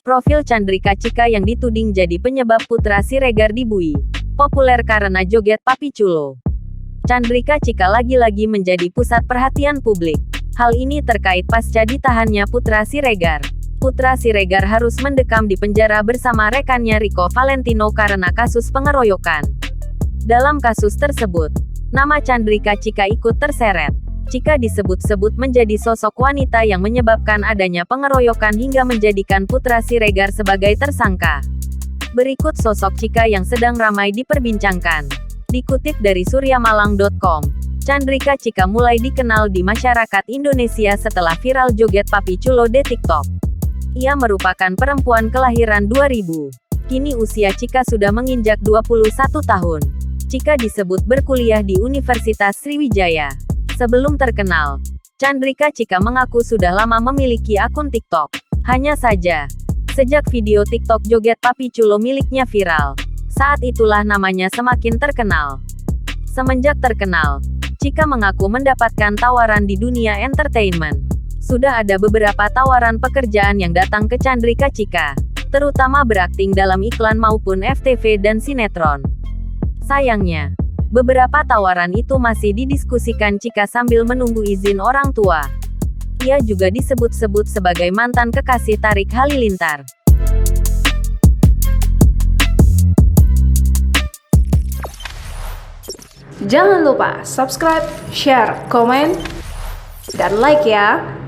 Profil Chandrika Cika yang dituding jadi penyebab Putra Siregar dibui. Populer karena joget Papi Chulo. Chandrika Cika lagi-lagi menjadi pusat perhatian publik. Hal ini terkait pasca ditahannya Putra Siregar. Putra Siregar harus mendekam di penjara bersama rekannya Rico Valentino karena kasus pengeroyokan. Dalam kasus tersebut, nama Chandrika Cika ikut terseret. Cika disebut-sebut menjadi sosok wanita yang menyebabkan adanya pengeroyokan hingga menjadikan Putra Siregar sebagai tersangka. Berikut sosok Cika yang sedang ramai diperbincangkan. Dikutip dari suryamalang.com, Chandrika Cika mulai dikenal di masyarakat Indonesia setelah viral joget Papi Chulo di TikTok. Ia merupakan perempuan kelahiran 2000. Kini usia Cika sudah menginjak 21 tahun. Cika disebut berkuliah di Universitas Sriwijaya. Sebelum terkenal, Chandrika Cika mengaku sudah lama memiliki akun TikTok. Hanya saja, sejak video TikTok joget Papi Chulo miliknya viral, saat itulah namanya semakin terkenal. Semenjak terkenal, Cika mengaku mendapatkan tawaran di dunia entertainment. Sudah ada beberapa tawaran pekerjaan yang datang ke Chandrika Cika, terutama berakting dalam iklan maupun FTV dan sinetron. Sayangnya, beberapa tawaran itu masih didiskusikan Cika sambil menunggu izin orang tua. Ia juga disebut-sebut sebagai mantan kekasih Tarik Halilintar. Jangan lupa subscribe, share, komen, dan like ya!